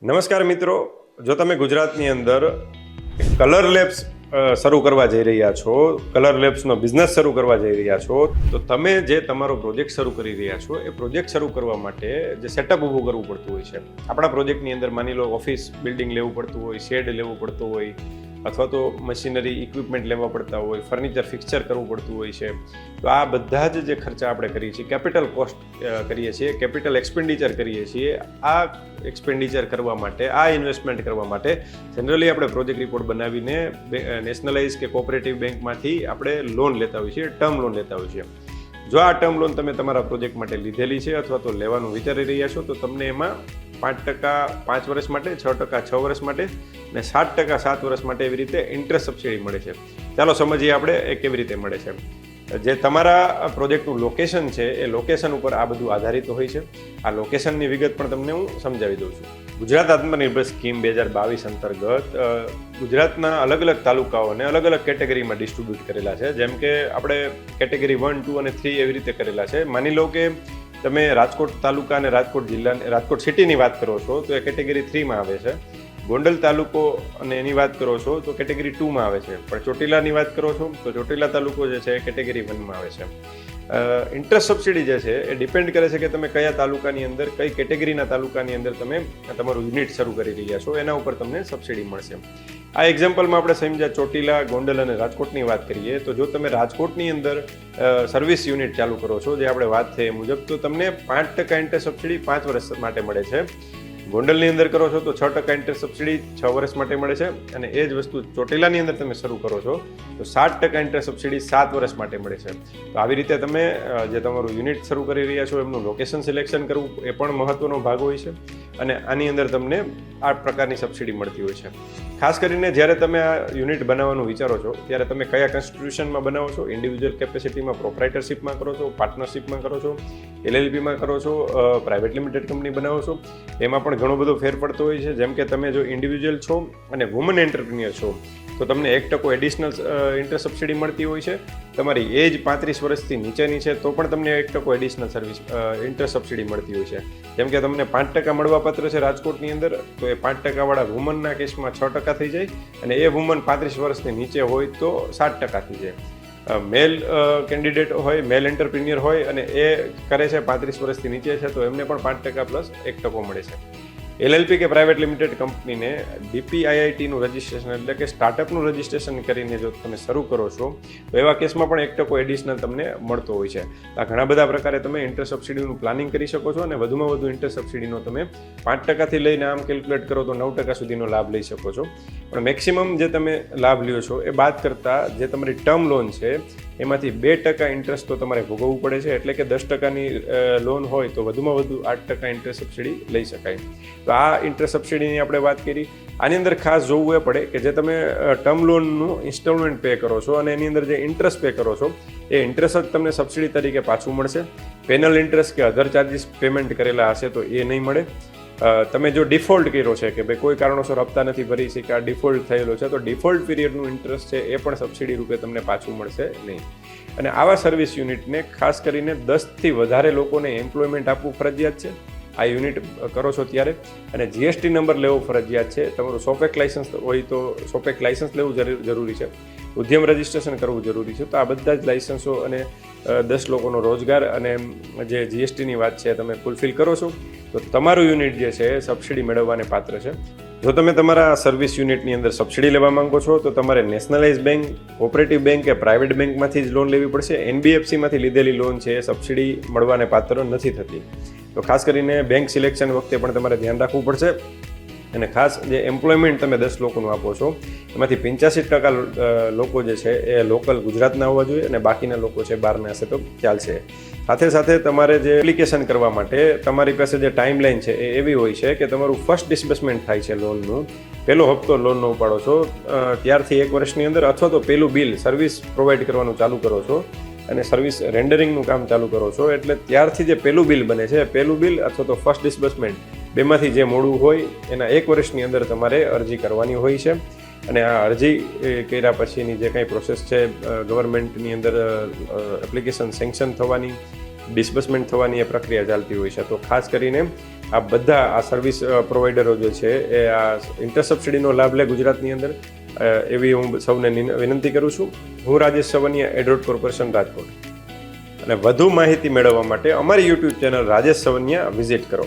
નમસ્કાર મિત્રો, જો તમે ગુજરાતની અંદર કલર લેબ્સ શરૂ કરવા જઈ રહ્યા છો, કલર લેબ્સનો બિઝનેસ શરૂ કરવા જઈ રહ્યા છો, તો તમે જે તમારો પ્રોજેક્ટ શરૂ કરી રહ્યા છો એ પ્રોજેક્ટ શરૂ કરવા માટે જે સેટઅપ ઊભું કરવું પડતું હોય છે. આપણા પ્રોજેક્ટની અંદર માની લો ઓફિસ બિલ્ડિંગ લેવું પડતું હોય, શેડ લેવું પડતું હોય, અથવા તો મશીનરી ઇક્વિપમેન્ટ લેવા પડતા હોય, ફર્નિચર ફિક્સચર કરવું પડતું હોય છે. તો આ બધા જ જે ખર્ચા આપણે કરીએ છીએ, કેપિટલ કોસ્ટ કરીએ છીએ, કેપિટલ એક્સપેન્ડિચર કરીએ છીએ. આ એક્સપેન્ડિચર કરવા માટે, આ ઇન્વેસ્ટમેન્ટ કરવા માટે જનરલી આપણે પ્રોજેક્ટ રિપોર્ટ બનાવીને નેશનલાઇઝ કે કોઓપરેટિવ બેંકમાંથી આપણે લોન લેતા હોઈએ છીએ, ટર્મ લોન લેતા હોઈએ છીએ. જો આ ટર્મ લોન તમે તમારા પ્રોજેક્ટ માટે લીધેલી છે અથવા તો લેવાનું વિચારી રહ્યા છો, તો તમને એમાં 5% 5 વર્ષ માટે, 6% 6 વર્ષ માટે અને 7% 7 વર્ષ માટે એવી રીતે ઇન્ટરેસ્ટ સબસિડી મળે છે. ચાલો સમજીએ આપણે એ કેવી રીતે મળે છે. જે તમારા પ્રોજેક્ટનું લોકેશન છે એ લોકેશન ઉપર આ બધું આધારિત હોય છે. આ લોકેશનની વિગત પણ તમને હું સમજાવી દઉં છું. ગુજરાત આત્મનિર્ભર સ્કીમ 2022 અંતર્ગત ગુજરાતના અલગ અલગ તાલુકાઓને અલગ અલગ કેટેગરીમાં ડિસ્ટ્રીબ્યુટ કરેલા છે. જેમ કે આપણે કેટેગરી 1, 2 અને 3 એવી રીતે કરેલા છે. માની લો કે તમે રાજકોટ તાલુકા અને રાજકોટ જિલ્લા, રાજકોટ સિટીની વાત કરો છો તો એ કેટેગરી 3માં આવે છે. ગોંડલ તાલુકો અને એની વાત કરો છો તો કેટેગરી 2માં આવે છે. પણ ચોટીલાની વાત કરો છો તો ચોટીલા તાલુકો જે છે એ કેટેગરી 1માં આવે છે. ઇન્ટરેસ્ટ સબસિડી જે છે એ ડિપેન્ડ કરે છે કે તમે કયા તાલુકાની અંદર, કઈ કેટેગરીના તાલુકાની અંદર તમે તમારું યુનિટ શરૂ કરી રહ્યા છો, એના ઉપર તમને સબસિડી મળશે. આ એક્ઝામ્પલમાં આપણે સમજ્યા ચોટીલા, ગોંડલ અને રાજકોટની વાત કરીએ તો જો તમે રાજકોટની અંદર સર્વિસ યુનિટ ચાલુ કરો છો, જે આપણે વાત થઈ એ મુજબ, તો તમને 5% ઇન્ટરેસ્ટ સબસિડી 5 વર્ષ માટે મળે છે. ગોંડલની અંદર કરો છો તો 6% ઇન્ટરેસ્ટ સબસિડી 6 વર્ષ માટે મળે છે. અને એ જ વસ્તુ ચોટીલાની અંદર તમે શરૂ કરો છો તો 7% ઇન્ટરેસ્ટ સબસિડી 7 વર્ષ માટે મળે છે. તો આવી રીતે તમે જે તમારું યુનિટ શરૂ કરી રહ્યા છો એમનું લોકેશન સિલેક્શન કરવું એ પણ મહત્વનો ભાગ હોય છે. અને આની અંદર તમને આ પ્રકારની સબસિડી મળતી હોય છે. ખાસ કરીને જ્યારે તમે આ યુનિટ બનાવવાનું વિચારો છો ત્યારે તમે કયા કોન્સ્ટિટ્યુશનમાં બનાવો છો, ઇન્ડિવિજ્યુઅલ કેપેસિટીમાં, પ્રોપ્રાઇટરશિપમાં કરો છો, પાર્ટનરશિપમાં કરો છો, LLPમાં કરો છો, પ્રાઇવેટ લિમિટેડ કંપની બનાવો છો, એમાં પણ ઘણો બધો ફેર પડતો હોય છે. જેમ કે તમે જો ઇન્ડિવિજ્યુઅલ છો અને વુમન એન્ટરપ્રિન્યોર છો તો તમને 1% એડિશનલ ઇન્ટરેસ્ટ સબસિડી મળતી હોય છે. તમારી એજ 35 વર્ષથી નીચેની છે તો પણ તમને 1% એડિશનલ સર્વિસ ઇન્ટરેસ્ટ સબસિડી મળતી હોય છે. જેમ કે તમને 5% મળવાપાત્ર છે રાજકોટની અંદર, તો એ 5% વાળા વુમનના કેસમાં 6% થઈ જાય અને એ વુમન 35 વર્ષની નીચે હોય તો 7% થઈ જાય. મેલ કેન્ડિડેટ હોય, મેલ એન્ટરપ્રિન્યોર હોય અને એ કરે છે 35 વર્ષથી નીચે છે તો એમને પણ 5% પ્લસ 1% મળે છે. LLP કે પ્રાઇવેટ લિમિટેડ કંપનીને DPIITનું રજિસ્ટ્રેશન એટલે કે સ્ટાર્ટઅપનું રજિસ્ટ્રેશન કરીને જો તમે શરૂ કરો છો તો એવા કેસમાં પણ 1% એડિશનલ તમને મળતો હોય છે. આ ઘણા બધા પ્રકારે તમે ઇન્ટરેસ્ટ સબસિડીનું પ્લાનિંગ કરી શકો છો અને વધુમાં વધુ ઇન્ટરેસ્ટ સબસિડીનો તમે 5%થી લઈને આમ કેલ્ક્યુલેટ કરો તો 9% સુધીનો લાભ લઈ શકો છો. પણ મેક્સિમમ જે તમે લાભ લ્યો છો એ બાદ કરતાં જે તમારી ટર્મ લોન છે એમાંથી 2% ઇન્ટરેસ્ટ તો તમારે ભોગવવું પડે છે. એટલે કે 10%ની લોન હોય તો વધુમાં વધુ 8% ઇન્ટરેસ્ટ સબસિડી લઈ શકાય. તો આ ઇન્ટરેસ્ટ સબસિડીની આપણે વાત કરી. આની અંદર ખાસ જોવું એ પડે કે જે તમે ટર્મ લોનનું ઇન્સ્ટોલમેન્ટ પે કરો છો અને એની અંદર જે ઇન્ટરેસ્ટ પે કરો છો એ ઇન્ટરેસ્ટ જ તમને સબસિડી તરીકે પાછું મળશે. પેનલ ઇન્ટરેસ્ટ કે અધર ચાર્જિસ પેમેન્ટ કરેલા હશે તો એ નહીં મળે. તમે જો ડિફોલ્ટ કર્યો છે કે ભાઈ કોઈ કારણોસર હપ્તા નથી ભરી શક્યા, ડિફોલ્ટ થયેલો છે, તો ડિફોલ્ટ પીરિયડનું ઇન્ટરેસ્ટ છે એ પણ સબસિડી રૂપે તમને પાછું મળશે નહીં. અને આવા સર્વિસ યુનિટને ખાસ કરીને 10થી વધારે લોકોને એમ્પ્લોયમેન્ટ આપવું ફરજિયાત છે આ યુનિટ કરો છો ત્યારે. અને GST નંબર લેવો ફરજિયાત છે. તમારું સોપેક લાઇસન્સ હોય તો સોપેક લાઇસન્સ લેવું જરૂરી છે. ઉદ્યમ રજિસ્ટ્રેશન કરવું જરૂરી છે. તો આ બધા જ લાઇસન્સો અને 10 લોકોનો રોજગાર અને જે GSTની વાત છે તમે ફૂલફિલ કરો છો તો તમારું યુનિટ જે છે સબસિડી મેળવવાને પાત્ર છે. જો તમે તમારા સર્વિસ યુનિટની અંદર સબસિડી લેવા માંગો છો તો તમારે નેશનલાઇઝ બેંક, કોઓપરેટિવ બેંક કે પ્રાઇવેટ બેંકમાંથી જ લોન લેવી પડશે. NBFCમાંથી લીધેલી લોન છે એ સબસિડી મળવાને પાત્ર નથી થતી. તો ખાસ કરીને બેંક સિલેક્શન વખતે પણ તમારે ધ્યાન રાખવું પડશે. અને ખાસ જે એમ્પ્લોયમેન્ટ તમે 10 લોકોનું આપો છો એમાંથી 85% લોકો જે છે એ લોકલ ગુજરાતના હોવા જોઈએ અને બાકીના લોકો છે બહારના હશે તો ચાલશે. સાથે સાથે તમારે જે એપ્લિકેશન કરવા માટે તમારી પાસે જે ટાઈમલાઈન છે એ એવી હોય છે કે તમારું ફર્સ્ટ ડિસ્બર્સમેન્ટ થાય છે લોનનું, પહેલો હપ્તો લોનનો ઉપાડો છો ત્યારથી 1 વર્ષની અંદર, અથવા તો પહેલું બિલ સર્વિસ પ્રોવાઈડ કરવાનું ચાલુ કરો છો અને સર્વિસ રેન્ડરિંગનું કામ ચાલુ કરો છો એટલે ત્યારથી જે પહેલું બિલ બને છે, પહેલું બિલ અથવા તો ફર્સ્ટ ડિસ્બર્સમેન્ટ બેમાંથી જે મોડું હોય એના 1 વર્ષની અંદર તમારે અરજી કરવાની હોય છે. અને આ અરજી કર્યા પછીની જે કંઈ પ્રોસેસ છે ગવર્મેન્ટની અંદર એપ્લિકેશન સેન્કશન થવાની, ડિસ્બર્સમેન્ટ થવાની એ પ્રક્રિયા ચાલતી હોય છે. તો ખાસ કરીને આ બધા આ સર્વિસ પ્રોવાઈડરો જે છે એ આ ઇન્ટરસબસિડીનો લાભ લે ગુજરાતની અંદર, એવી હું સૌને વિનંતી કરું છું. હું રાજેશ સવનિયા, એડવર્ડ કોર્પોરેશન, રાજકોટ. અને વધુ માહિતી મેળવવા માટે અમારી યુટ્યુબ ચેનલ રાજેશ સવનિયા વિઝિટ કરો.